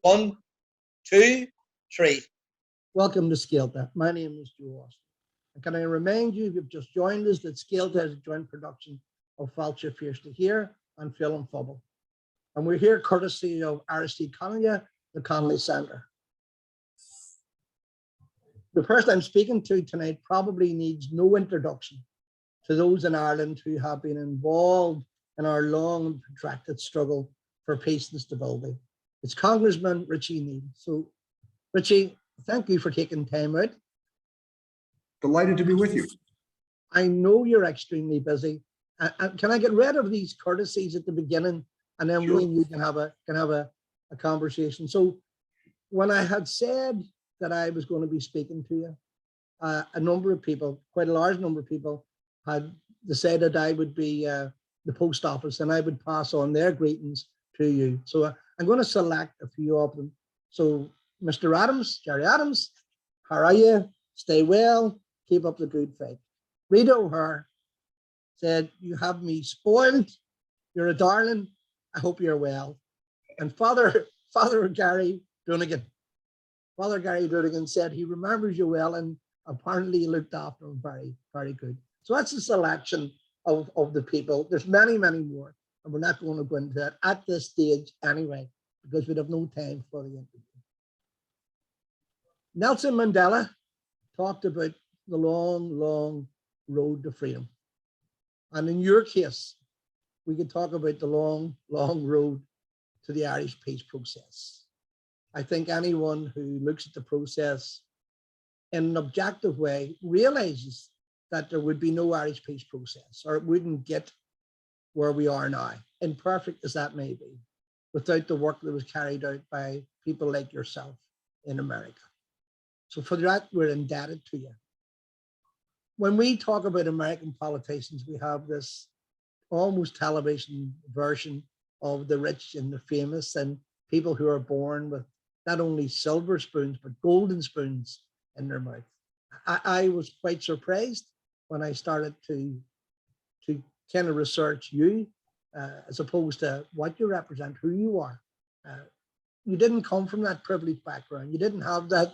One, two, three. Welcome to Scéalta. My name is Joe Austin. And can I remind you, if you've just joined us, that Scéalta is a joint production of Fáilte Fierce to Hear and Film Fubble. And we're here courtesy of RST Connelia, the Connolly Centre. The person I'm speaking to tonight probably needs no introduction to those in Ireland who have been involved in our long and protracted struggle for peace and stability. It's Congressman Richie Neal. So, Richie, thank you for taking time out. Delighted to be with you. I know you're extremely busy. Can I get rid of these courtesies at the beginning, and then Sure. we and you can have a conversation? So, when I had said that I was going to be speaking to you, a number of people, quite a large number of people, had decided I would be the post office and I would pass on their greetings to you. So I'm going to select a few of them. So, Mr. Adams, Jerry Adams, how are you? Stay well. Keep up the good fight. Rita O'Hare said, "You have me spoiled. You're a darling. I hope you're well." And Father Gary Donegan. Father Gary Donegan said he remembers you well and apparently you looked after him very, very good. So that's a selection of the people. There's many, many more. And we're not going to go into that at this stage anyway, because we'd have no time for the interview. Nelson Mandela talked about the long, long road to freedom. And in your case, we could talk about the long, long road to the Irish peace process. I think anyone who looks at the process in an objective way realizes that there would be no Irish peace process, or it wouldn't get where we are now, imperfect as that may be, without the work that was carried out by people like yourself in America. So for that, we're indebted to you. When we talk about American politicians, we have this almost television version of the rich and the famous and people who are born with not only silver spoons, but golden spoons in their mouth. I was quite surprised when I started to kind of research you, as opposed to what you represent, who you are. You didn't come from that privileged background. You didn't have that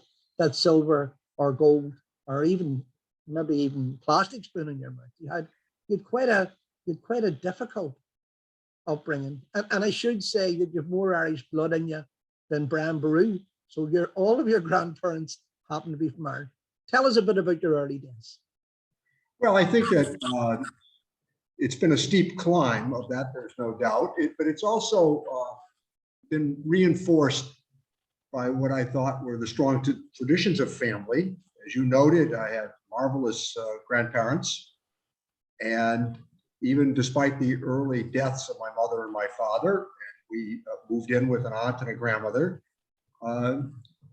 silver or gold or even maybe even plastic spoon in your mouth. You had quite a difficult upbringing. And I should say that you have more Irish blood in you than Brian Boru. So all of your grandparents happen to be from Ireland. Tell us a bit about your early days. Well, I think that it's been a steep climb of that, there's no doubt, but it's also been reinforced by what I thought were the strong traditions of family. As you noted, I had marvelous grandparents, and even despite the early deaths of my mother and my father, and we moved in with an aunt and a grandmother,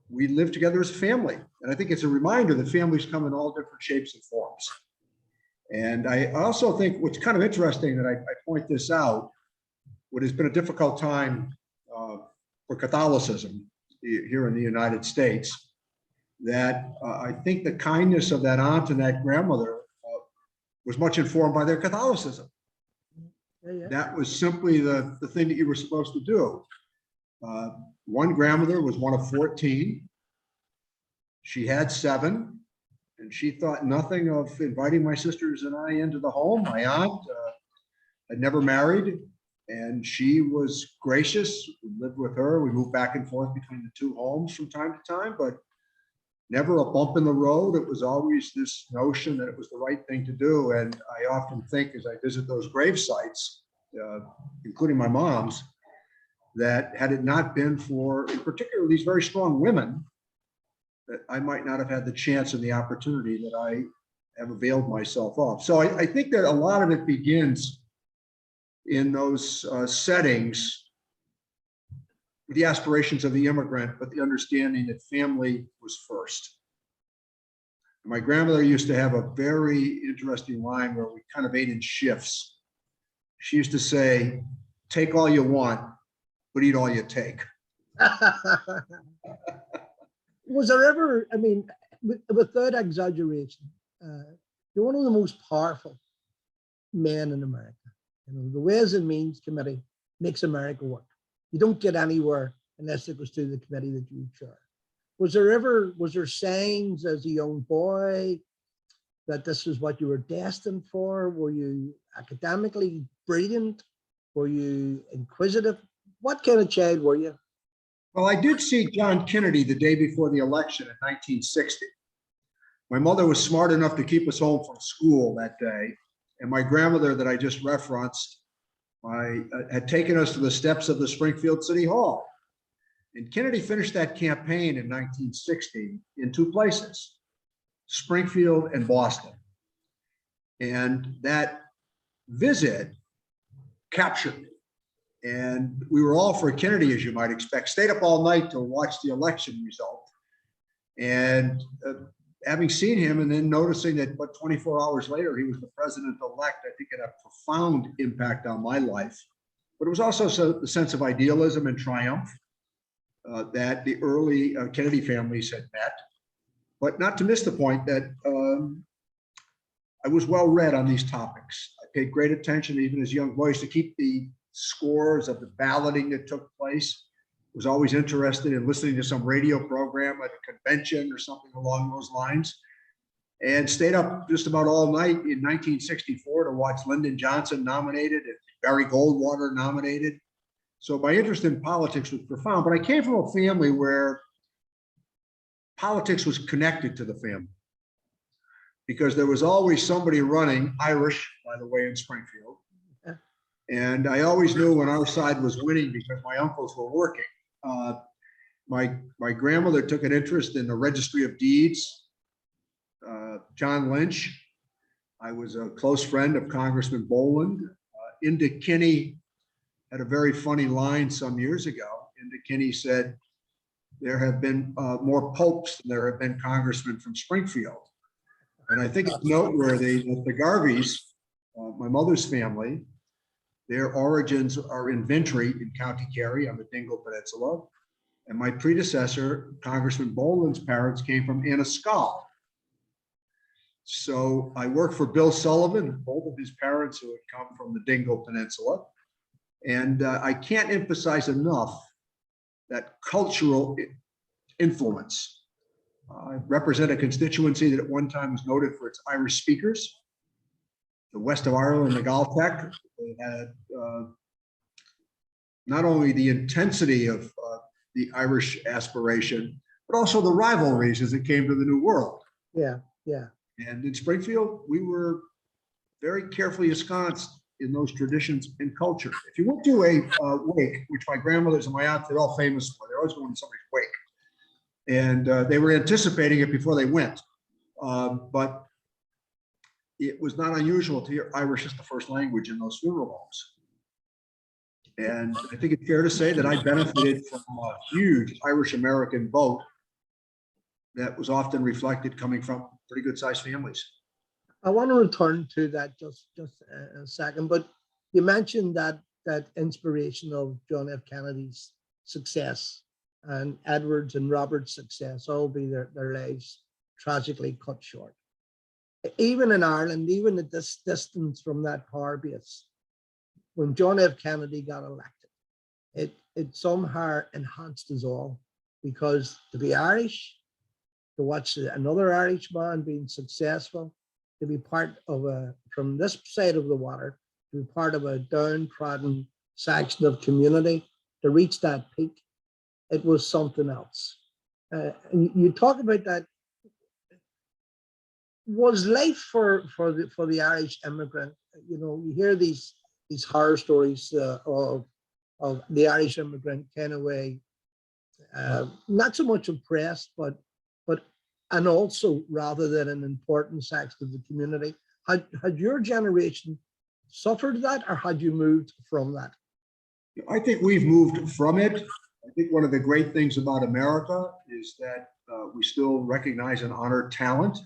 we lived together as a family. And I think it's a reminder that families come in all different shapes and forms. And I also think what's kind of interesting that I point this out, what has been a difficult time for Catholicism here in the United States, that I think the kindness of that aunt and that grandmother was much informed by their Catholicism. Yeah. That was simply the thing that you were supposed to do. One grandmother was one of 14. She had 7. And she thought nothing of inviting my sisters and I into the home. My aunt had never married, and she was gracious. We lived with her. We moved back and forth between the two homes from time to time, but never a bump in the road. It was always this notion that it was the right thing to do. And I often think as I visit those grave sites, including my mom's, that had it not been for, in particular, these very strong women, that I might not have had the chance and the opportunity that I have availed myself of. So I think that a lot of it begins in those settings with the aspirations of the immigrant, but the understanding that family was first. My grandmother used to have a very interesting line where we kind of ate in shifts. She used to say, "Take all you want, but eat all you take." Was there ever, I mean, without exaggeration, you're one of the most powerful men in America. You know, the Ways and Means Committee makes America work. You don't get anywhere unless it was through the committee that you chair. Was there signs as a young boy that this is what you were destined for? Were you academically brilliant? Were you inquisitive? What kind of child were you? Well, I did see John Kennedy the day before the election in 1960. My mother was smart enough to keep us home from school that day. And my grandmother that I just referenced, had taken us to the steps of the Springfield City Hall. And Kennedy finished that campaign in 1960 in two places, Springfield and Boston. And that visit captured me. And we were all for Kennedy, as you might expect, stayed up all night to watch the election result. And having seen him and then noticing that, 24 hours later, he was the president-elect, I think it had a profound impact on my life. But it was also the sense of idealism and triumph that the early Kennedy families had met. But not to miss the point that I was well read on these topics. I paid great attention, even as young boys, to keep the scores of the balloting that took place. Was always interested in listening to some radio program at a convention or something along those lines, and stayed up just about all night in 1964 to watch Lyndon Johnson nominated and Barry Goldwater nominated. So my interest in politics was profound, but I came from a family where politics was connected to the family, because there was always somebody running, Irish, by the way, in Springfield. And I always knew when our side was winning because my uncles were working. My grandmother took an interest in the Registry of Deeds, John Lynch. I was a close friend of Congressman Boland. Inda Kinney had a very funny line some years ago. Inda Kinney said, there have been more popes than there have been congressmen from Springfield. And I think it's noteworthy that the Garveys, my mother's family, their origins are in Vintry in County Kerry on the Dingle Peninsula. And my predecessor, Congressman Boland's parents, came from Anniscall. So I worked for Bill Sullivan, both of his parents who had come from the Dingle Peninsula. And I can't emphasize enough that cultural influence. I represent a constituency that at one time was noted for its Irish speakers. The west of Ireland, the Galtech, had not only the intensity of the Irish aspiration, but also the rivalries as it came to the New World. Yeah, yeah. And in Springfield, we were very carefully ensconced in those traditions and culture. If you went to a wake, which my grandmothers and my aunts, they're all famous for, they're always going to somebody's wake. And they were anticipating it before they went. But it was not unusual to hear Irish as the first language in those funeral homes. And I think it's fair to say that I benefited from a huge Irish American vote that was often reflected coming from pretty good sized families. I want to return to that just a second, but you mentioned that inspiration of John F. Kennedy's success and Edwards and Roberts' success, all be their lives tragically cut short. Even in Ireland, even at this distance from that power base, when John F. Kennedy got elected, it somehow enhanced us all, because to be Irish, to watch another Irishman being successful, to be part of from this side of the water, to be part of a downtrodden section of community, to reach that peak, it was something else. And you talk about that. Was life for the Irish immigrant, you hear these horror stories of the Irish immigrant kind of way, not so much oppressed, but and also rather than an important section of the community. Had your generation suffered that, or had you moved from that? I think we've moved from it. I think one of the great things about America is that we still recognize and honor talent.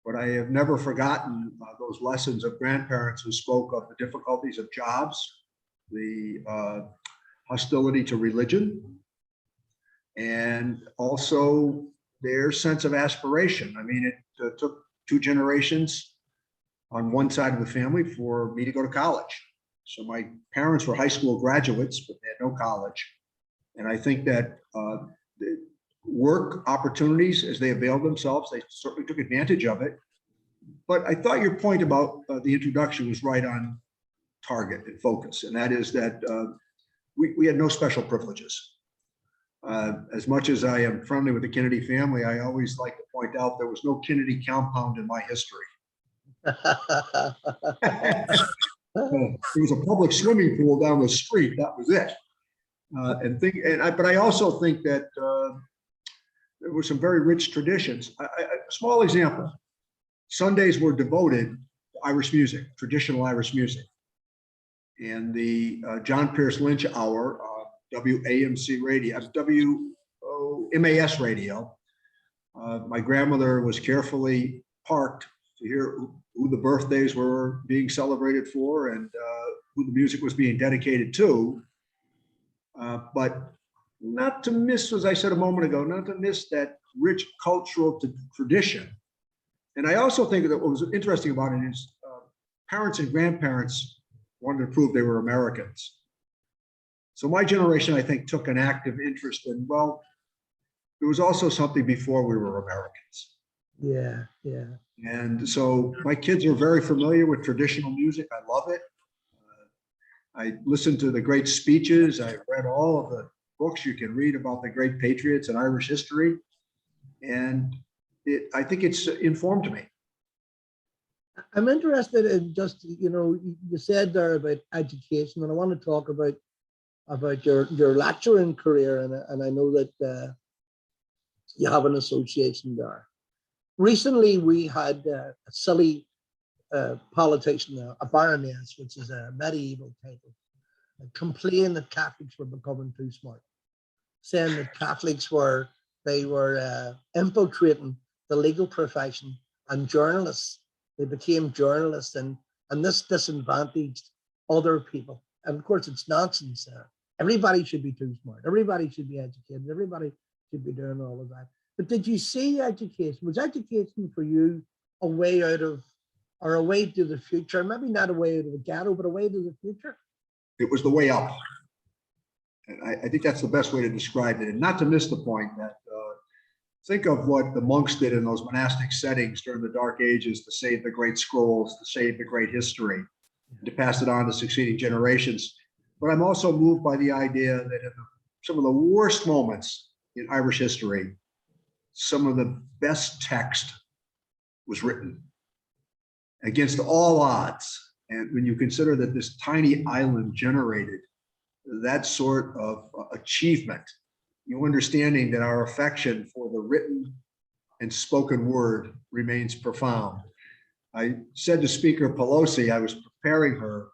But I have never forgotten those lessons of grandparents who spoke of the difficulties of jobs, the hostility to religion, and also their sense of aspiration. I mean, it took 2 generations on one side of the family for me to go to college. So my parents were high school graduates, but they had no college. And I think that the work opportunities, as they availed themselves, they certainly took advantage of it. But I thought your point about the introduction was right on target and focus, and that is that we had no special privileges. As much as I am friendly with the Kennedy family, I always like to point out there was no Kennedy compound in my history. There was a public swimming pool down the street. That was it. But I also think that there were some very rich traditions. A small example: Sundays were devoted to Irish music, traditional Irish music, and the John Pierce Lynch Hour, WAMC radio, WMAS radio. My grandmother was carefully parked to hear who the birthdays were being celebrated for and who the music was being dedicated to. But not to miss, as I said a moment ago, not to miss that rich cultural tradition. And I also think that what was interesting about it is parents and grandparents wanted to prove they were Americans. So my generation, I think, took an active interest in, well, there was also something before we were Americans. Yeah, yeah. And so my kids are very familiar with traditional music. I love it. I listened to the great speeches. I read all of the books you can read about the great patriots and Irish history. And I think it's informed me. I'm interested in just, you said there about education, and I want to talk about your lecturing career, and I know that you have an association there. Recently, we had a silly politician, a baroness, which is a medieval title, complained that Catholics were becoming too smart, saying that Catholics were infiltrating the legal profession and journalists. They became journalists, and this disadvantaged other people. And of course, it's nonsense. Everybody should be too smart. Everybody should be educated. Everybody should be doing all of that. But did you see education? Was education for you a way out of, or a way to the future? Maybe not a way out of the ghetto, but a way to the future? It was the way up. And I think that's the best way to describe it. And not to miss the point that think of what the monks did in those monastic settings during the Dark Ages to save the great scrolls, to save the great history, to pass it on to succeeding generations. But I'm also moved by the idea that in some of the worst moments in Irish history, some of the best text was written against all odds. And when you consider that this tiny island generated that sort of achievement, you understanding that our affection for the written and spoken word remains profound. I said to Speaker Pelosi, I was preparing her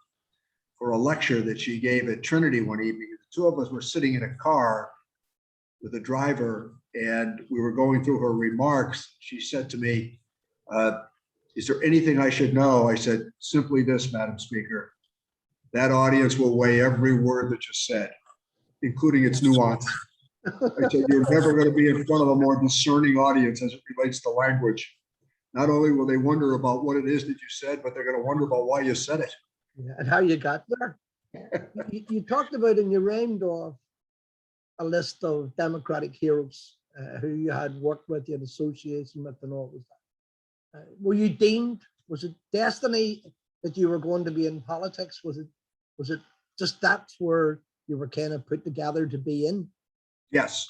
for a lecture that she gave at Trinity one evening. The two of us were sitting in a car with a driver, and we were going through her remarks. She said to me, is there anything I should know? I said, simply this, Madam Speaker, that audience will weigh every word that you said, including its nuance. I said, you're never going to be in front of a more discerning audience as it relates to language. Not only will they wonder about what it is that you said, but they're going to wonder about why you said it. Yeah, and how you got there. You talked about, and you named off a list of Democratic heroes who you had worked with, you had association with, and all of that. Were you deemed? Was it destiny that you were going to be in politics? Was it just that's where you were kind of put together to be in? Yes,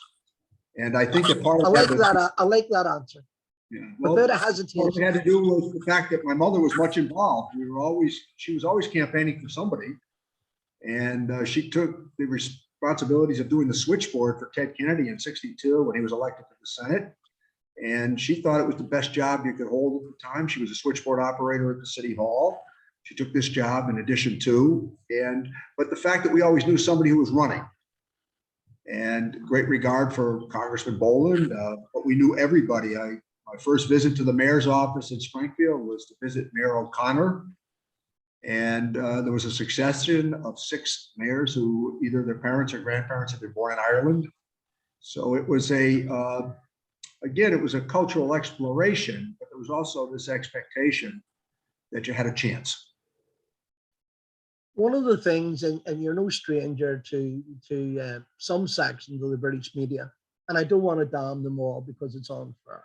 and I think that part of I like that answer. Yeah, well, without a hesitation. What it had to do with the fact that my mother was much involved. She was always campaigning for somebody, and she took the responsibilities of doing the switchboard for Ted Kennedy in '62 when he was elected to the Senate. And she thought it was the best job you could hold at the time. She was a switchboard operator at the City Hall. She took this job in addition to, but the fact that we always knew somebody who was running, and great regard for Congressman Boland, but we knew everybody. My first visit to the mayor's office in Springfield was to visit Mayor O'Connor. And there was a succession of 6 mayors who either their parents or grandparents had been born in Ireland. So it was again, it was a cultural exploration, but there was also this expectation that you had a chance. one of the things, and you're no stranger to some sections of the British media, and I don't want to damn them all because it's unfair.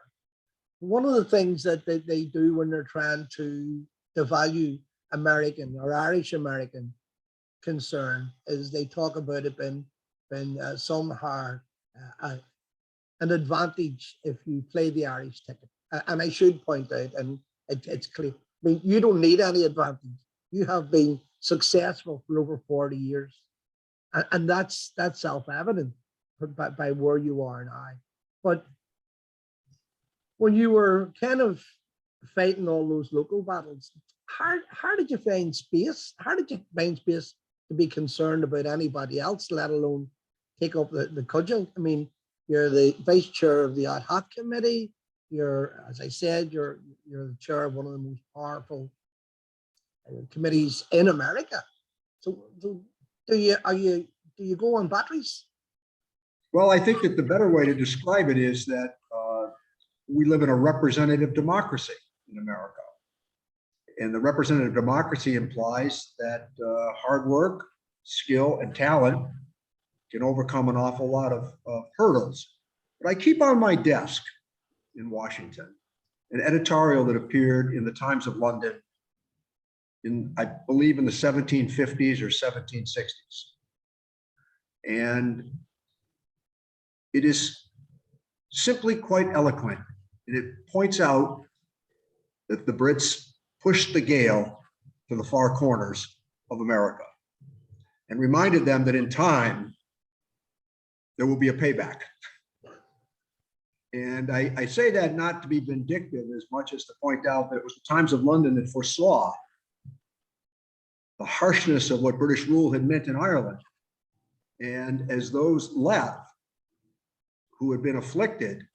One of the things that they do when they're trying to devalue American or Irish American concern is they talk about it being somehow an advantage if you play the Irish ticket. And I should point out, and it's clear, I mean, you don't need any advantage. You have been successful for over 40 years. And that's self-evident by where you are now. But when you were kind of fighting all those local battles, how did you find space? How did you find space to be concerned about anybody else, let alone take up the cudgel? I mean, you're the vice chair of the ad hoc committee. You're, as I said, you're the chair of one of the most powerful committees in America. So do you go on batteries? Well, I think that the better way to describe it is that we live in a representative democracy in America. And the representative democracy implies that hard work, skill, and talent can overcome an awful lot of hurdles. But I keep on my desk in Washington an editorial that appeared in the Times of London in, I believe, in the 1750s or 1760s. And it is simply quite eloquent. And it points out that the Brits pushed the gale to the far corners of America and reminded them that in time, there will be a payback. And I say that not to be vindictive as much as to point out that it was the Times of London that foresaw the harshness of what British rule had meant in Ireland. And as those left who had been afflicted,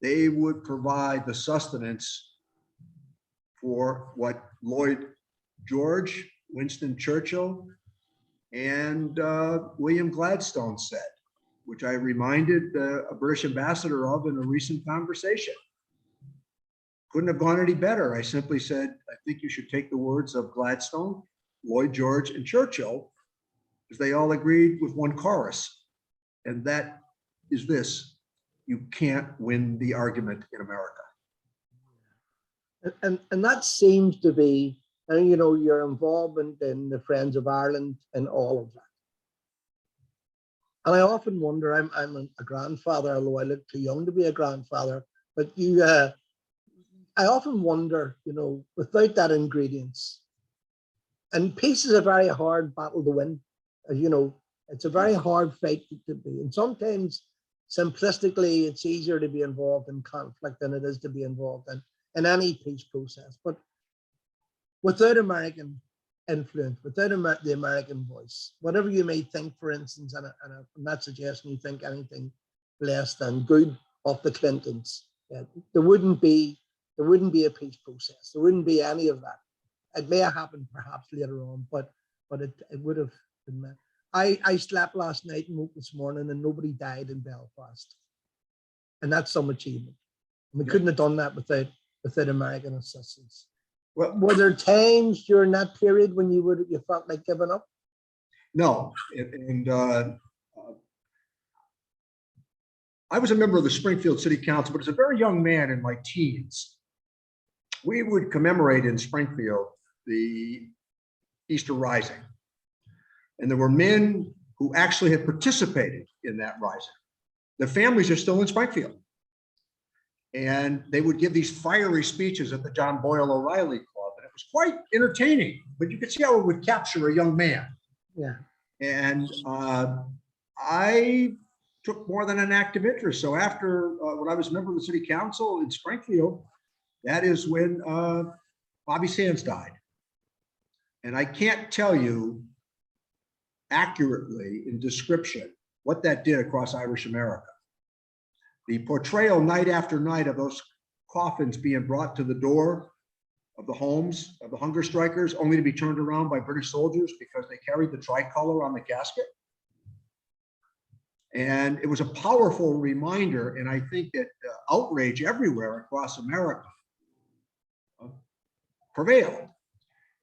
they would provide the sustenance for what Lloyd George, Winston Churchill, and William Gladstone said, which I reminded a British ambassador of in a recent conversation. Couldn't have gone any better. I simply said, I think you should take the words of Gladstone, Lloyd George, and Churchill, because they all agreed with one chorus. And that is this: you can't win the argument in America. And that seems to be, and you know, your involvement in the Friends of Ireland and all of that. And I often wonder, I'm a grandfather, although I look too young to be a grandfather, but I often wonder, you know, without that ingredients, and peace is a very hard battle to win. You know, it's a very hard fight to be. And sometimes simplistically, it's easier to be involved in conflict than it is to be involved in any peace process. But without American influence, without the American voice, whatever you may think, for instance, and I'm not suggesting you think anything less than good of the Clintons, there wouldn't be a peace process. There wouldn't be any of that. It may have happened perhaps later on, but it would have been met. I slept last night and woke this morning and nobody died in Belfast. And that's some achievement. And we couldn't have done that without American assistance. Well, were there times during that period when you felt like giving up? No, and I was a member of the Springfield City Council, but as a very young man in my teens, we would commemorate in Springfield the Easter Rising. And there were men who actually had participated in that rising. Their families are still in Springfield. And they would give these fiery speeches at the John Boyle O'Reilly Club. And it was quite entertaining, but you could see how it would capture a young man. Yeah. And I took more than an active interest. So after, when I was a member of the city council in Springfield, that is when Bobby Sands died. And I can't tell you accurately in description what that did across Irish America. The portrayal night after night of those coffins being brought to the door of the homes of the hunger strikers, only to be turned around by British soldiers because they carried the tricolor on the casket. And it was a powerful reminder, and I think that outrage everywhere across America prevailed.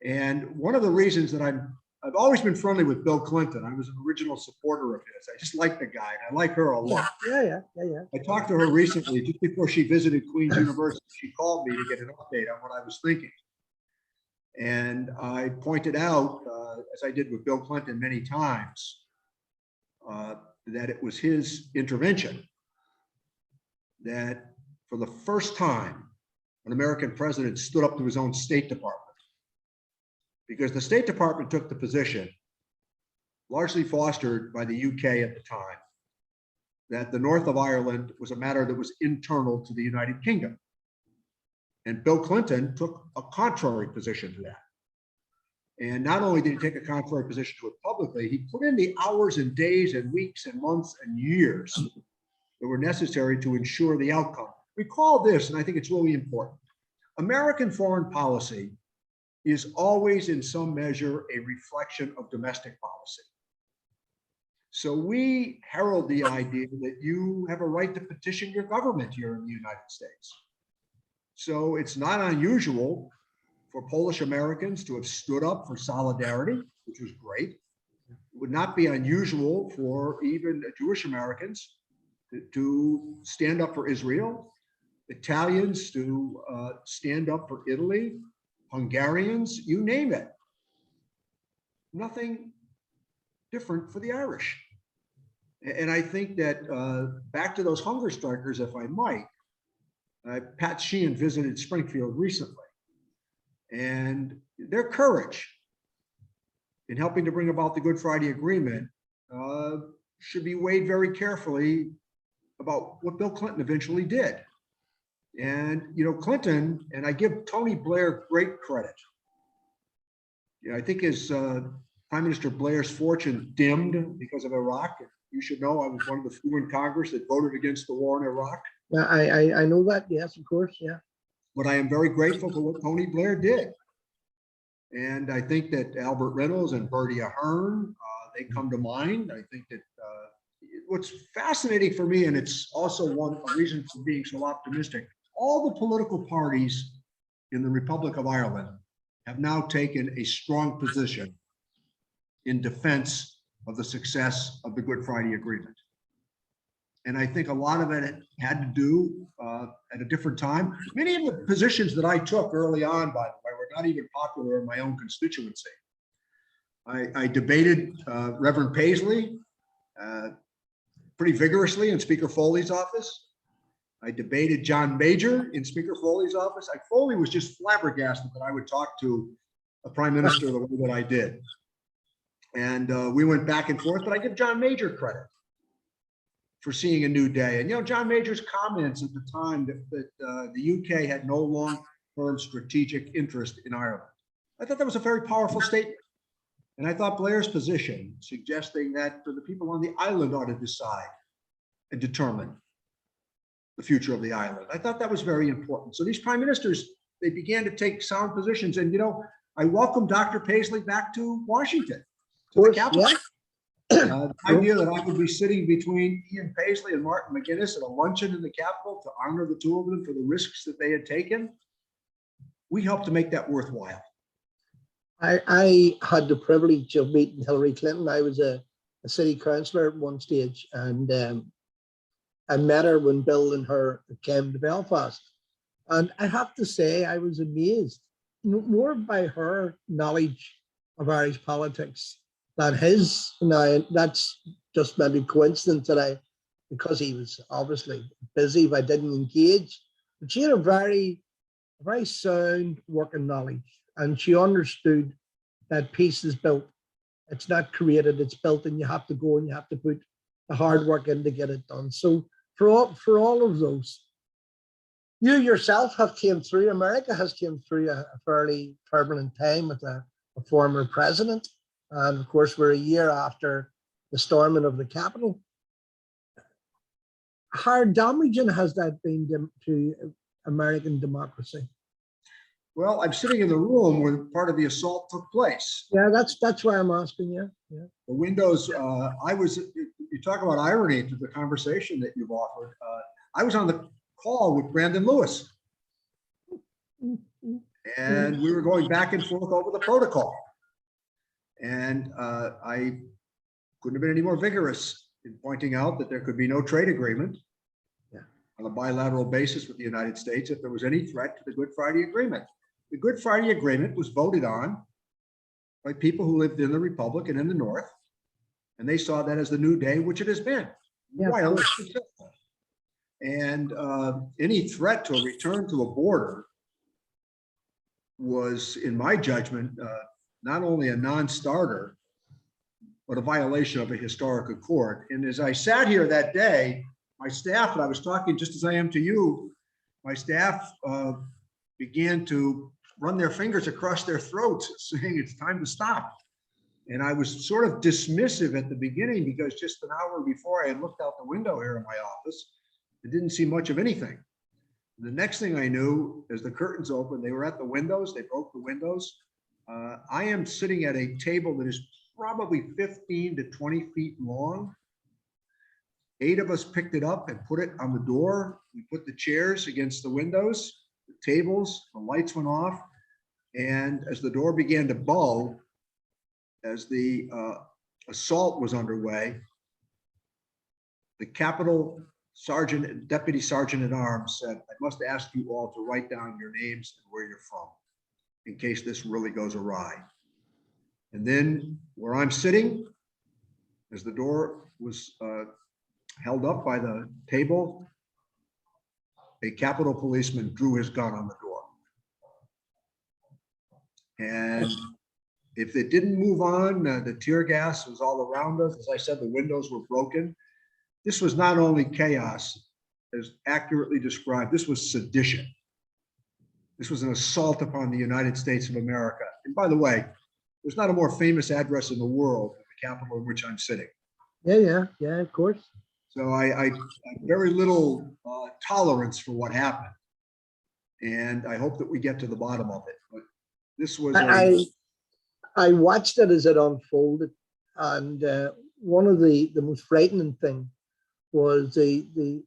And one of the reasons that I'm I've always been friendly with Bill Clinton. I was an original supporter of his. I just like the guy. And I like her a lot. Yeah. I talked to her recently, just before she visited Queen's University. She called me to get an update on what I was thinking. And I pointed out, as I did with Bill Clinton many times, that it was his intervention that for the first time, an American president stood up to his own State Department. Because the State Department took the position, largely fostered by the UK at the time, that the north of Ireland was a matter that was internal to the United Kingdom. And Bill Clinton took a contrary position to that. And not only did he take a contrary position to it publicly, he put in the hours and days and weeks and months and years that were necessary to ensure the outcome. Recall this, and I think it's really important. American foreign policy is always in some measure a reflection of domestic policy. So we herald the idea that you have a right to petition your government here in the United States. So it's not unusual for Polish Americans to have stood up for solidarity, which was great. It would not be unusual for even Jewish Americans to stand up for Israel, Italians to stand up for Italy, Hungarians, you name it. Nothing different for the Irish. And I think that back to those hunger strikers, if I might, Pat Sheehan visited Springfield recently, and their courage in helping to bring about the Good Friday Agreement should be weighed very carefully about what Bill Clinton eventually did. And, you know, Clinton, and I give Tony Blair great credit. Yeah, I think his Prime Minister Blair's fortune dimmed because of Iraq. You should know I was one of the few in Congress that voted against the war in Iraq. I know that. Yes, of course. Yeah. But I am very grateful for what Tony Blair did. And I think that Albert Reynolds and Bertie Ahern, they come to mind. I think that what's fascinating for me, and it's also a reason for being so optimistic, all the political parties in the Republic of Ireland have now taken a strong position in defense of the success of the Good Friday Agreement. And I think a lot of it had to do at a different time. Many of the positions that I took early on, by the way, were not even popular in my own constituency. I debated Reverend Paisley pretty vigorously in Speaker Foley's office. I debated John Major in Speaker Foley's office. Foley was just flabbergasted that I would talk to a prime minister the way that I did. And we went back and forth, but I give John Major credit for seeing a new day. And, you know, John Major's comments at the time that the UK had no long-term strategic interest in Ireland. I thought that was a very powerful statement. And I thought Blair's position, suggesting that the people on the island ought to decide and determine the future of the island. I thought that was very important. So these prime ministers, they began to take sound positions. And, you know, I welcome Dr. Paisley back to Washington, to the Capitol. Yeah. The idea that I would be sitting between Ian Paisley and Martin McGuinness at a luncheon in the Capitol to honor the two of them for the risks that they had taken, we helped to make that worthwhile. I had the privilege of meeting Hillary Clinton. I was a city councillor at one stage, and I met her when Bill and her came to Belfast. And I have to say, I was amazed more by her knowledge of Irish politics than his. Now, that's just maybe coincidence that because he was obviously busy, if I didn't engage. But she had a very sound working knowledge. And she understood that peace is built. It's not created, it's built, and you have to go and you have to put the hard work in to get it done. So for all of those, you yourself have came through, America has came through a fairly turbulent time with a former president. And of course, we're a year after the storming of the Capitol. How damaging has that been to American democracy? Well, I'm sitting in the room where part of the assault took place. Yeah, that's why I'm asking you. Yeah. The windows, you talk about irony to the conversation that you've offered. I was on the call with Brandon Lewis, and we were going back and forth over the protocol. And I couldn't have been any more vigorous in pointing out that there could be no trade agreement on a bilateral basis with the United States if there was any threat to the Good Friday Agreement. The Good Friday Agreement was voted on by people who lived in the Republic and in the North, and they saw that as the new day, which it has been. Yeah, Wildly successful. And any threat to a return to a border was, in my judgment, not only a non-starter, but a violation of a historic accord. And as I sat here that day, my staff, and I was talking just as I am to you, my staff began to run their fingers across their throats saying it's time to stop. And I was sort of dismissive at the beginning because just an hour before I had looked out the window here in my office, it didn't see much of anything. The next thing I knew, as the curtains opened, they were at the windows, they broke the windows. I am sitting at a table that is probably 15 to 20 feet long. 8 of us picked it up and put it on the door. We put the chairs against the windows, the tables, the lights went off. And as the door began to bow, as the assault was underway, the Capitol Sergeant, Deputy Sergeant at Arms said, I must ask you all to write down your names and where you're from in case this really goes awry. And then where I'm sitting, as the door was held up by the table, a Capitol policeman drew his gun on the door. And if it didn't move on, the tear gas was all around us. As I said, the windows were broken. This was not only chaos, as accurately described, this was sedition. This was an assault upon the United States of America. And by the way, there's not a more famous address in the world than the Capitol in which I'm sitting. yeah, of course. So I have very little tolerance for what happened. And I hope that we get to the bottom of it. But this was I watched it as it unfolded, and one of the most frightening thing was the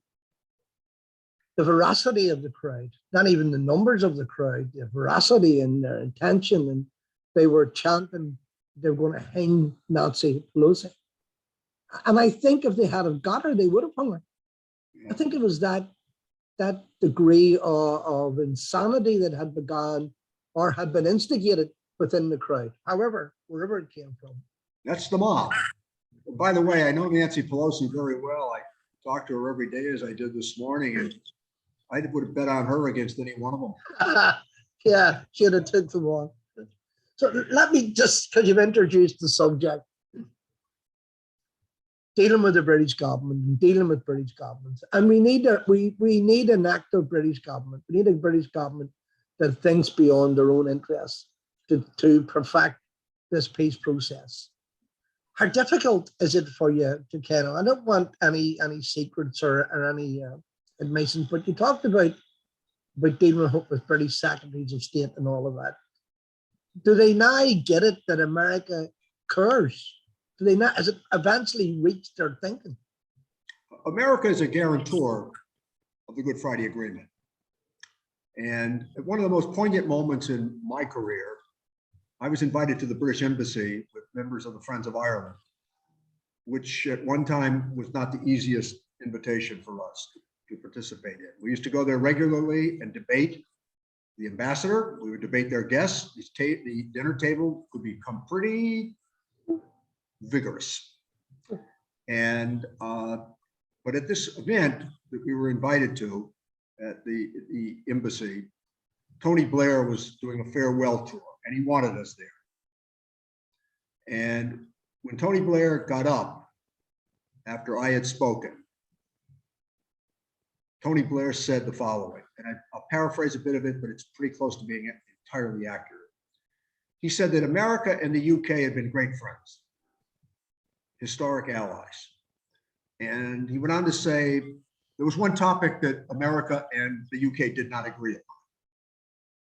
veracity of the crowd, not even the numbers of the crowd, the veracity and their intention. And they were chanting they were going to hang Nancy Pelosi. And I think if they had have got her, they would have hung her. I think it was that degree of insanity that had begun or had been instigated within the crowd, however, wherever it came from. That's the mob. By the way, I know Nancy Pelosi very well. I talk to her every day as I did this morning, and I would have bet on her against any one of them. Yeah, she'd have took them on. So let me just, because you've introduced the subject, dealing with the British government and dealing with British governments. And we need an active British government. We need a British government that thinks beyond their own interests to perfect this peace process. How difficult is it for you to kind of, I don't want any secrets or any admissions, but you talked about dealing with British secretaries of state and all of that. Do they now get it that America cares? Do they not, has it eventually reached their thinking? America is a guarantor of the Good Friday Agreement. And at one of the most poignant moments in my career, I was invited to the British Embassy with members of the Friends of Ireland, which at one time was not the easiest invitation for us to participate in. We used to go there regularly and debate the ambassador. We would debate their guests. The dinner table could become pretty vigorous. And but at this event that we were invited to at the embassy, Tony Blair was doing a farewell tour and he wanted us there. And when Tony Blair got up after I had spoken, Tony Blair said the following, and I'll paraphrase a bit of it, but it's pretty close to being entirely accurate. He said that America and the UK had been great friends, historic allies. And he went on to say, there was one topic that America and the UK did not agree upon,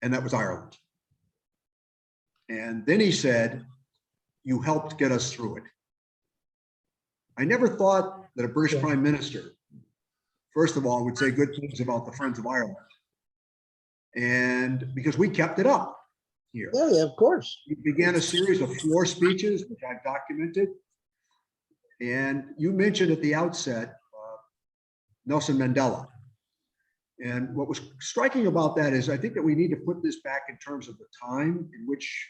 and that was Ireland. And then he said, you helped get us through it. I never thought that a British Prime Minister, first of all, would say good things about the Friends of Ireland. And because we kept it up. here. Yeah, yeah, of course. You began a series of floor speeches, which I've documented. And you mentioned at the outset, Nelson Mandela. And what was striking about that is I think that we need to put this back in terms of the time in which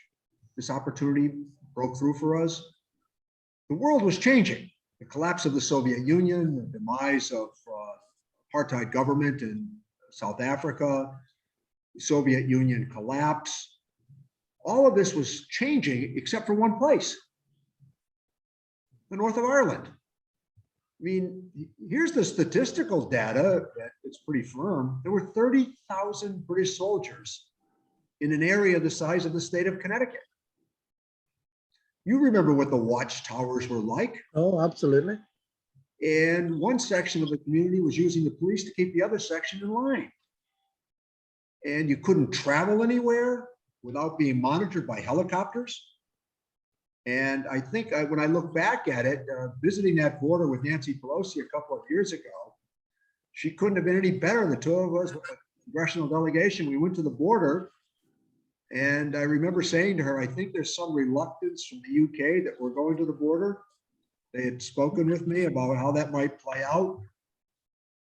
this opportunity broke through for us. The world was changing. The collapse of the Soviet Union, the demise of apartheid government in South Africa, the Soviet Union collapse. All of this was changing except for one place, the north of Ireland. I mean, here's the statistical data that it's pretty firm. There were 30,000 British soldiers in an area the size of the state of Connecticut. You remember what the watchtowers were like. Oh, absolutely. And one section of the community was using the police to keep the other section in line. And you couldn't travel anywhere without being monitored by helicopters. And I think when I look back at it, visiting that border with Nancy Pelosi a couple of years ago, she couldn't have been any better. The two of us with the congressional delegation, we went to the border. And I remember saying to her, I think there's some reluctance from the UK that we're going to the border. They had spoken with me about how that might play out.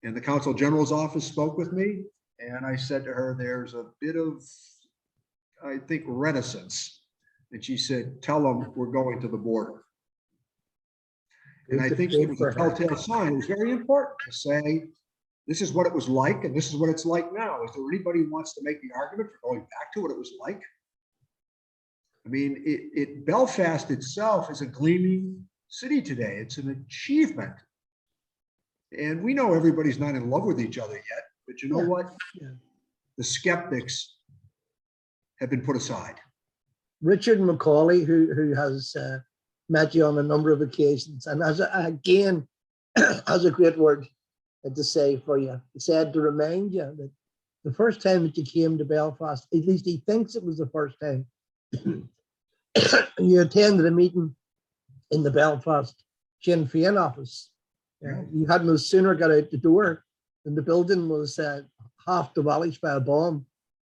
And the Consul General's office spoke with me. And I said to her, there's a bit of, I think, reticence. And she said, tell them we're going to the border. And I think it was a telltale sign. It was very important to say, this is what it was like, and this is what it's like now. Is there anybody who wants to make the argument for going back to what it was like? I mean, Belfast itself is a gleaming city today. It's an achievement. And we know everybody's not in love with each other yet, but you know what? Yeah. The skeptics have been put aside. Richard Macaulay, who has met you on a number of occasions, and again has a great word to say for you. He said to remind you that the first time that you came to Belfast, at least he thinks it was the first time, you attended a meeting in the Belfast Sinn Féin office. You had no sooner got out the door than the building was half demolished by a bomb.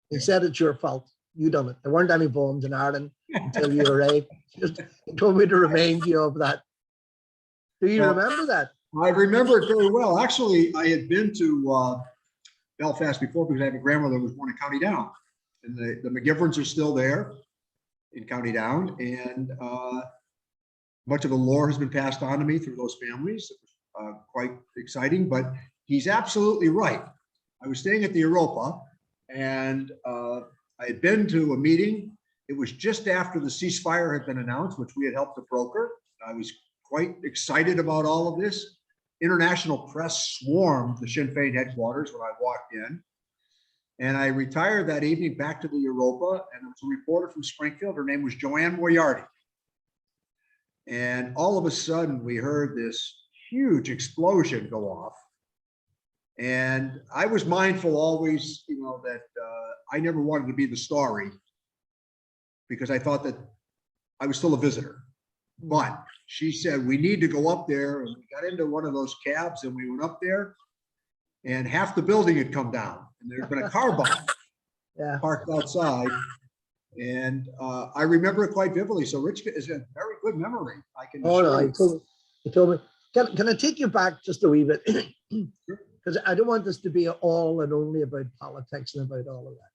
He said it's your fault. You done it. There weren't any bombs in Ireland until you arrived. Just he told me to remind you of that. Do you remember that? I remember it very well. Actually, I had been to Belfast before because I have a grandmother who was born in County Down. And the McGiverns are still there in County Down. And much of the lore has been passed on to me through those families. It was quite exciting, but he's absolutely right. I was staying at the Europa and I had been to a meeting. It was just after the ceasefire had been announced, which we had helped to broker. I was quite excited about all of this. International press swarmed the Sinn Féin headquarters when I walked in. And I retired that evening back to the Europa, and there was a reporter from Springfield. Her name was Joanne Moriarty. And all of a sudden, we heard this huge explosion go off. And I was mindful always, you know, that I never wanted to be the story because I thought that I was still a visitor. But she said, we need to go up there. And we got into one of those cabs and we went up there and half the building had come down and there'd been a car bomb parked outside. And I remember it quite vividly. So Rich is a very good memory. I can assure you. He told me. Can I take you back just a wee bit? Because I don't want this to be all and only about politics and about all of that.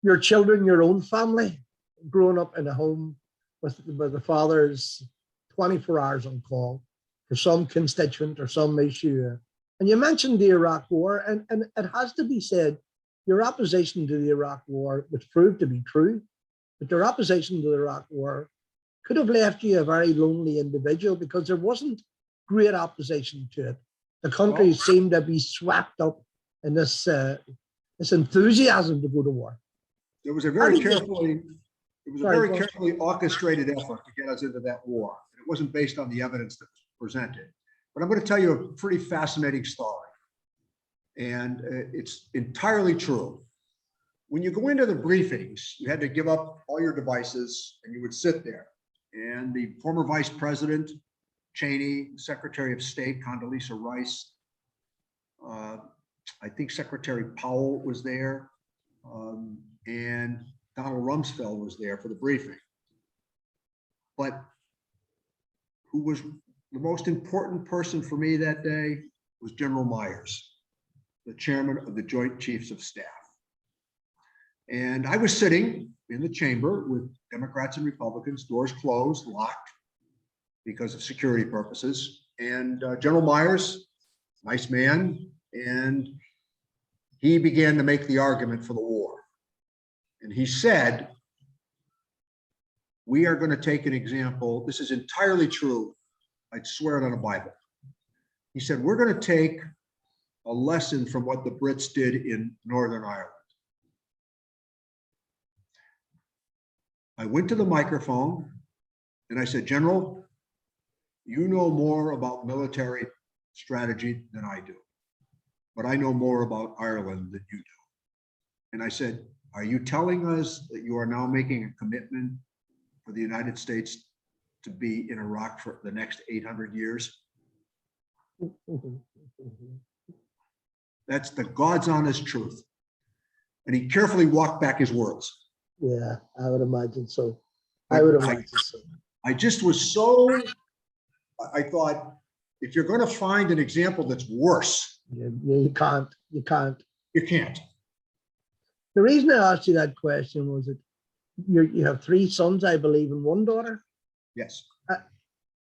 Your children, your own family, growing up in a home with the father's 24 hours on call for some constituent or some issue. And you mentioned the Iraq War, and it has to be said, your opposition to the Iraq War, which proved to be true, but your opposition to the Iraq War could have left you a very lonely individual because there wasn't great opposition to it. The country seemed to be swept up in this enthusiasm to go to war. It was a very carefully orchestrated effort to get us into that war. It wasn't based on the evidence that was presented. But I'm going to tell you a pretty fascinating story. And it's entirely true. When you go into the briefings, you had to give up all your devices and you would sit there. And the former Vice President, Cheney, Secretary of State, Condoleezza Rice, I think Secretary Powell was there, and Donald Rumsfeld was there for the briefing. But who was the most important person for me that day was General Myers, the chairman of the Joint Chiefs of Staff. And I was sitting in the chamber with Democrats and Republicans, doors closed, locked because of security purposes. And General Myers, nice man, and he began to make the argument for the war. And he said, we are going to take an example. This is entirely true. I'd swear it on a Bible. He said, we're going to take a lesson from what the Brits did in Northern Ireland. I went to the microphone and I said, General, you know more about military strategy than I do, but I know more about Ireland than you do. And I said, are you telling us that you are now making a commitment for the United States to be in Iraq for the next 800 years? That's the God's honest truth. And he carefully walked back his words. Yeah, I would imagine so. I would imagine so. I just was so, I thought, if you're going to find an example that's worse, You can't. you can't. The reason I asked you that question was that you have 3 sons, I believe, and 1 daughter. Yes.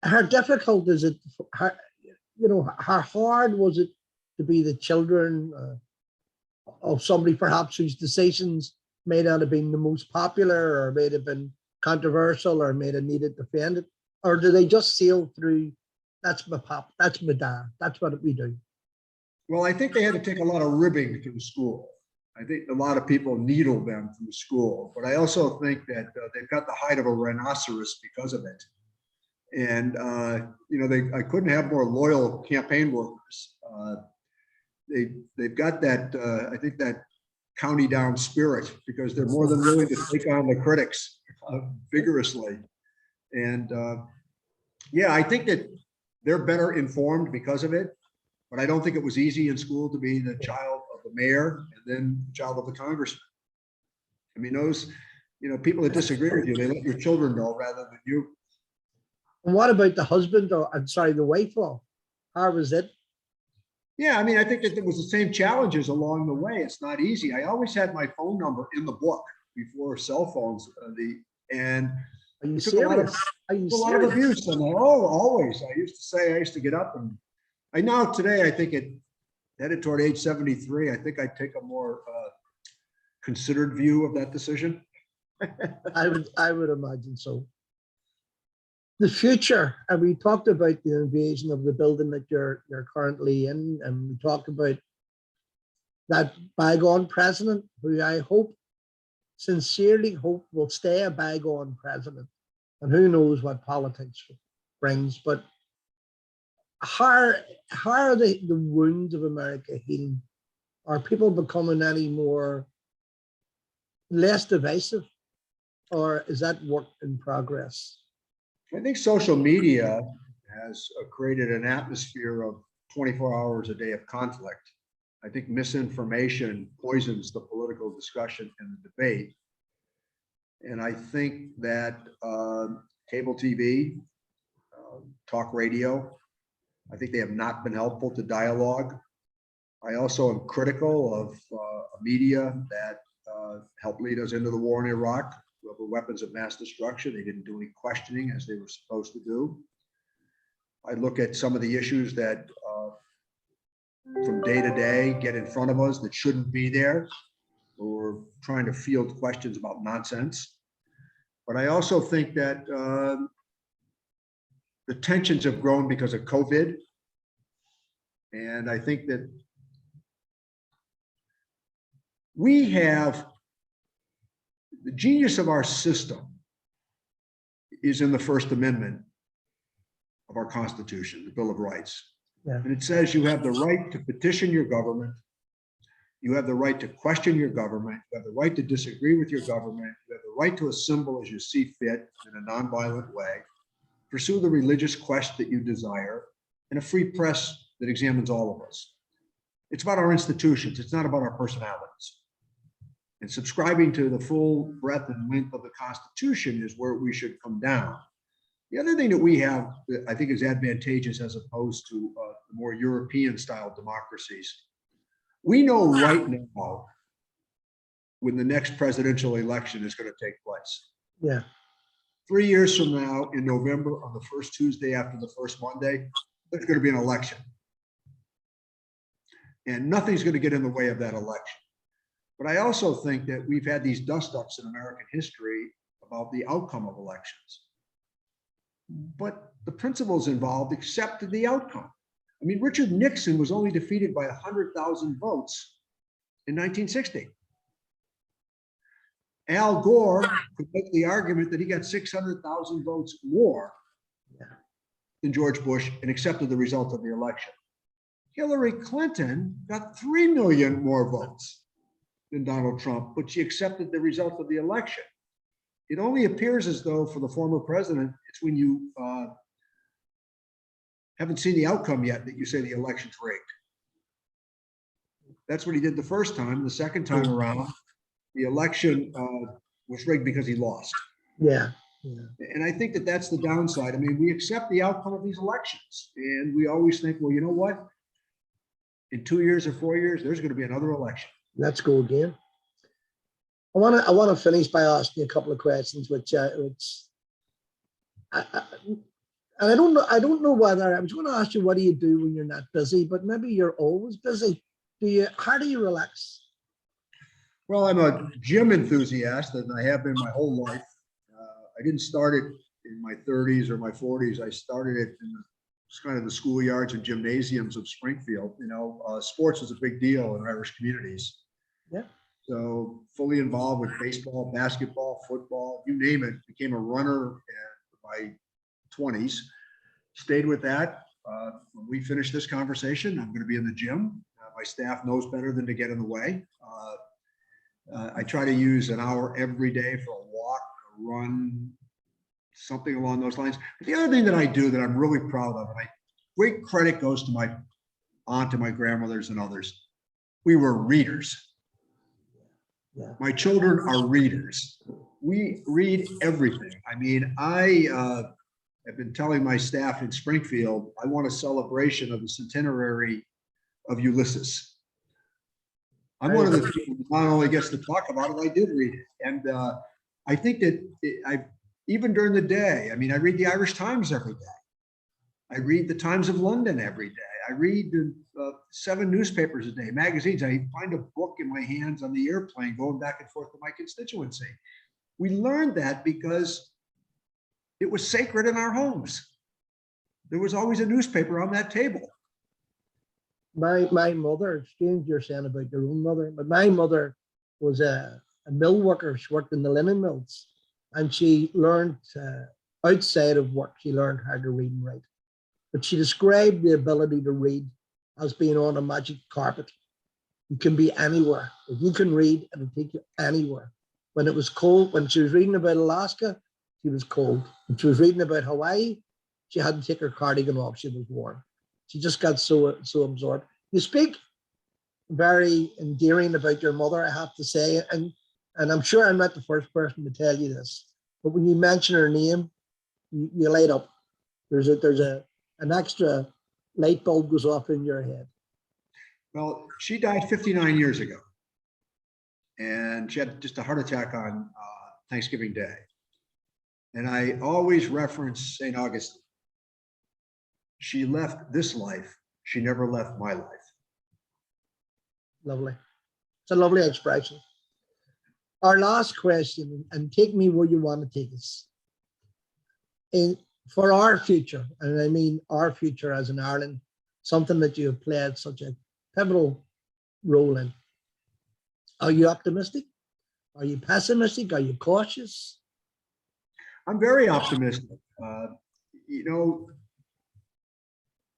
How difficult is it? How hard was it to be the children of somebody perhaps whose decisions may not have been the most popular, or may have been controversial, or may have needed defended? Or do they just sail through? That's my pop. That's my dad. That's what we do. Well, I think they had to take a lot of ribbing through school. I think a lot of people needle them through school, but I also think that they've got the hide of a rhinoceros because of it. And, I couldn't have more loyal campaign workers. They've got that, I think that county down spirit, because they're more than willing to take on the critics vigorously. And yeah, I think that they're better informed because of it, but I don't think it was easy in school to be the child of the mayor and then the child of the congressman. I mean, those, people that disagree with you, they let your children know rather than you. And what about the husband, or I'm sorry, the wife? How was it? Yeah, I mean, I think that there was the same challenges along the way. It's not easy. I always had my phone number in the book before cell phones. And Are you it took a lot of, serious? Are you a lot of serious? abuse. And always. I used to get up, and today, I think headed toward age 73, I think I'd take a more considered view of that decision. I would imagine so. The future, and we talked about the invasion of the building that you're currently in, and we talked about that bygone president, who I sincerely hope will stay a bygone president, and who knows what politics brings. But how are the wounds of America healing? Are people becoming any less divisive, or is that work in progress? I think social media has created an atmosphere of 24 hours a day of conflict. I think misinformation poisons the political discussion and the debate. And I think that cable TV, talk radio, I think they have not been helpful to dialogue. I also am critical of media that helped lead us into the war in Iraq. With weapons of mass destruction. They didn't do any questioning as they were supposed to do. I look at some of the issues that from day to day get in front of us that shouldn't be there, or trying to field questions about nonsense. But I also think that the tensions have grown because of COVID. And I think that we have the genius of our system is in the First Amendment of our Constitution, the Bill of Rights. Yeah. And it says you have the right to petition your government. You have the right to question your government. You have the right to disagree with your government. You have the right to assemble as you see fit in a nonviolent way, pursue the religious quest that you desire, and a free press that examines all of us. It's about our institutions. It's not about our personalities. And subscribing to the full breadth and length of the Constitution is where we should come down. The other thing that we have that I think is advantageous as opposed to more European style democracies, we know right now when the next presidential election is going to take place. Yeah. 3 years from now, in November, on the first Tuesday after the first Monday, there's going to be an election. And nothing's going to get in the way of that election. But I also think that we've had these dust-ups in American history about the outcome of elections. But the principles involved accepted the outcome. I mean, Richard Nixon was only defeated by 100,000 votes in 1960. Al Gore could make the argument that he got 600,000 votes more than George Bush and accepted the result of the election. Hillary Clinton got 3 million more votes than Donald Trump, but she accepted the result of the election. It only appears as though for the former president, it's when you haven't seen the outcome yet that you say the election's rigged. That's what he did the first time. The second time around, the election was rigged because he lost. Yeah. Yeah. And I think that that's the downside. I mean, we accept the outcome of these elections, and we always think, well, you know what? In 2 years or 4 years, there's going to be another election. Let's go again. I want to finish by asking a couple of questions, which and I don't know whether I was going to ask you what do you do when you're not busy, but maybe you're always busy. How do you relax? Well, I'm a gym enthusiast, and I have been my whole life. I didn't start it in my 30s or my 40s. I started it in kind of the schoolyards and gymnasiums of Springfield. You know, sports was a big deal in Irish communities. Yeah. So fully involved with baseball, basketball, football, you name it. Became a runner in my 20s. Stayed with that. When we finish this conversation, I'm going to be in the gym. My staff knows better than to get in the way. I try to use an hour every day for a walk, a run, something along those lines. But the other thing that I do that I'm really proud of, and great credit goes to my aunt and my grandmothers and others. We were readers. Yeah. My children are readers. We read everything. I mean, I have been telling my staff in Springfield, I want a celebration of the centenary of Ulysses. I'm one of the people who not only gets to talk about it, I did read it. And I think that even during the day, I mean, I read the Irish Times every day. I read the Times of London every day. I read 7 newspapers a day, magazines. I find a book in my hands on the airplane going back and forth to my constituency. We learned that because it was sacred in our homes. There was always a newspaper on that table. My mother, strange you're saying about your own mother, but my mother was a mill worker. She worked in the linen mills, and she learned outside of work, she learned how to read and write. But she described the ability to read as being on a magic carpet. You can be anywhere. If you can read, it'll take you anywhere. When it was cold, when she was reading about Alaska, she was cold. When she was reading about Hawaii, she had to take her cardigan off, she was warm. She just got so absorbed. You speak very endearing about your mother, I have to say, and I'm sure I'm not the first person to tell you this, but when you mention her name, you light up. There's an extra light bulb goes off in your head. Well, she died 59 years ago, and she had just a heart attack on Thanksgiving Day. And I always reference St. Augustine. She left this life. She never left my life. Lovely. It's a lovely expression. Our last question, and take me where you want to take us. For our future, and I mean our future as in Ireland, something that you have played such a pivotal role in. Are you optimistic? Are you pessimistic? Are you cautious? I'm very optimistic. You know,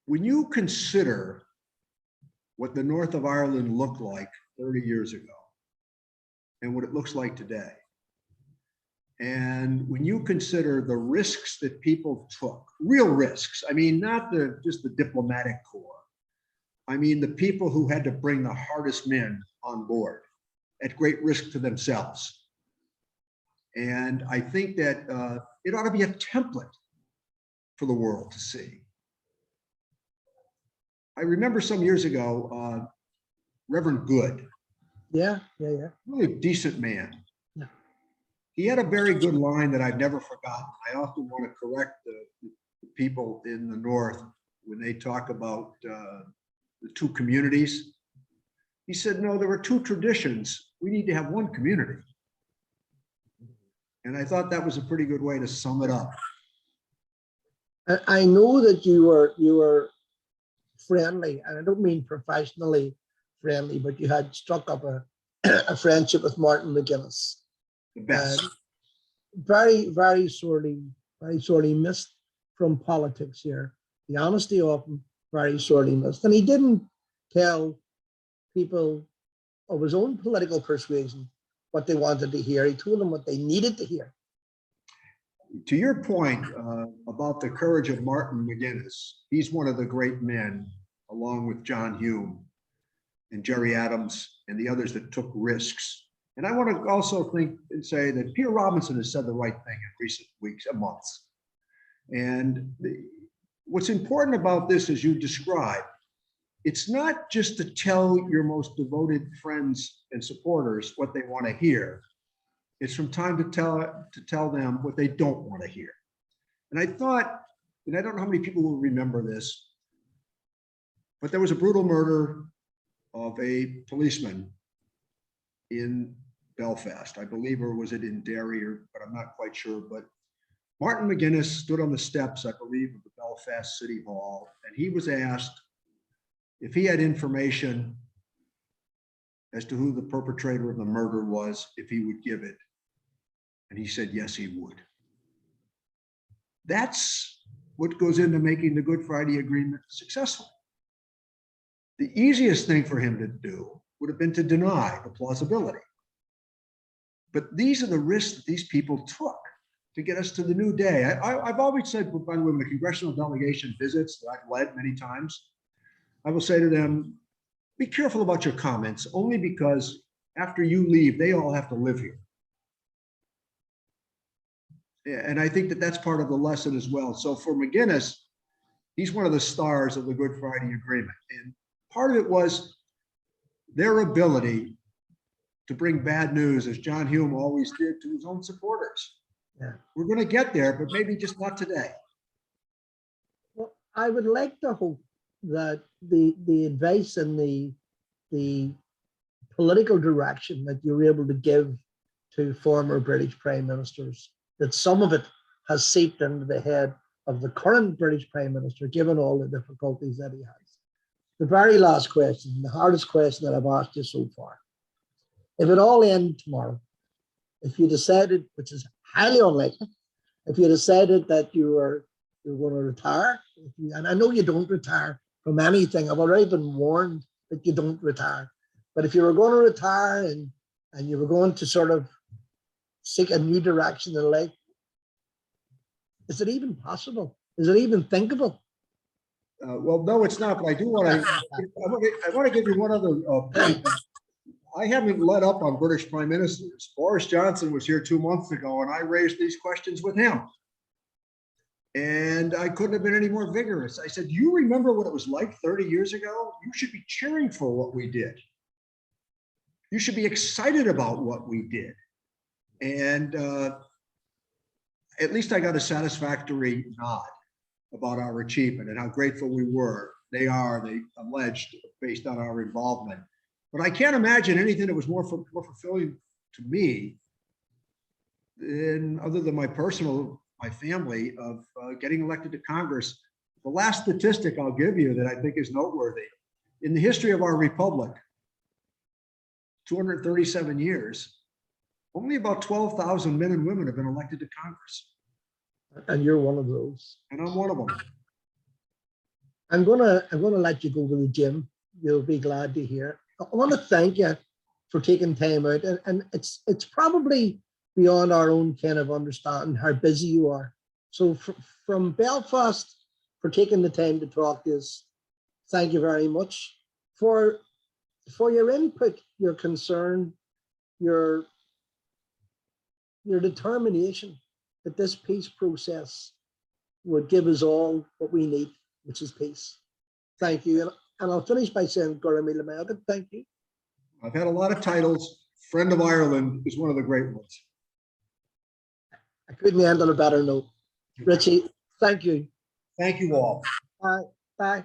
when you consider what the north of Ireland looked like 30 years ago and what it looks like today, and when you consider the risks that people took, real risks, I mean, not just the diplomatic corps, I mean, the people who had to bring the hardest men on board at great risk to themselves. And I think that it ought to be a template for the world to see. I remember some years ago, Reverend Good, Yeah. really decent man. Yeah. He had a very good line that I've never forgotten. I often want to correct the people in the North when they talk about the two communities. He said, no, there were two traditions. We need to have one community. And I thought that was a pretty good way to sum it up. I know that you were friendly, and I don't mean professionally friendly, but you had struck up a friendship with Martin McGuinness. The best. Very sorely missed from politics here. The honesty of him, very sorely missed. And he didn't tell people of his own political persuasion what they wanted to hear. He told them what they needed to hear. To your point about the courage of Martin McGuinness, he's one of the great men, along with John Hume and Jerry Adams and the others that took risks. And I want to also think and say that Peter Robinson has said the right thing in recent weeks and months. And what's important about this, as you described, it's not just to tell your most devoted friends and supporters what they want to hear. It's from time to tell them what they don't want to hear. And I thought, and I don't know how many people will remember this, but there was a brutal murder of a policeman in Belfast. I believe, or was it in Derry, but I'm not quite sure. But Martin McGuinness stood on the steps, I believe, of the Belfast City Hall, and he was asked if he had information as to who the perpetrator of the murder was, if he would give it. And he said, yes, he would. That's what goes into making the Good Friday Agreement successful. The easiest thing for him to do would have been to deny the plausibility. But these are the risks that these people took to get us to the new day. I've always said, by the way, when the congressional delegation visits that I've led many times, I will say to them, be careful about your comments, only because after you leave, they all have to live here. And I think that that's part of the lesson as well. So for McGuinness, he's one of the stars of the Good Friday Agreement. And part of it was their ability to bring bad news, as John Hume always did, to his own supporters. Yeah. We're going to get there, but maybe just not today. Well, I would like to hope that the advice and the political direction that you're able to give to former British prime ministers, that some of it has seeped into the head of the current British prime minister, given all the difficulties that he has. The very last question, the hardest question that I've asked you so far. If it all ended tomorrow, if you decided, which is highly unlikely, if you decided that you were going to retire, and I know you don't retire from anything, I've already been warned that you don't retire, but if you were going to retire and you were going to sort of seek a new direction in life, is it even possible? Is it even thinkable? Well, no, it's not, but I do want to, I want to give you one other point. I haven't let up on British prime ministers. Boris Johnson was here 2 months ago, and I raised these questions with him. And I couldn't have been any more vigorous. I said, you remember what it was like 30 years ago? You should be cheering for what we did. You should be excited about what we did. And at least I got a satisfactory nod about our achievement and how grateful we were. They alleged, based on our involvement. But I can't imagine anything that was more fulfilling to me than, other than my family, of getting elected to Congress. The last statistic I'll give you that I think is noteworthy, in the history of our republic, 237 years, only about 12,000 men and women have been elected to Congress. And you're one of those. And I'm one of them. I'm gonna let you go to the gym. You'll be glad to hear. I want to thank you for taking time out, and it's probably beyond our own kind of understanding how busy you are. So from Belfast, for taking the time to talk to us, thank you very much for your input, your concern, your determination that this peace process would give us all what we need, which is peace. Thank you. And I'll finish by saying, Goramila Melga, thank you. I've had a lot of titles. Friend of Ireland is one of the great ones. I couldn't end on a better note. Richie, thank you. Thank you all. Bye. Bye.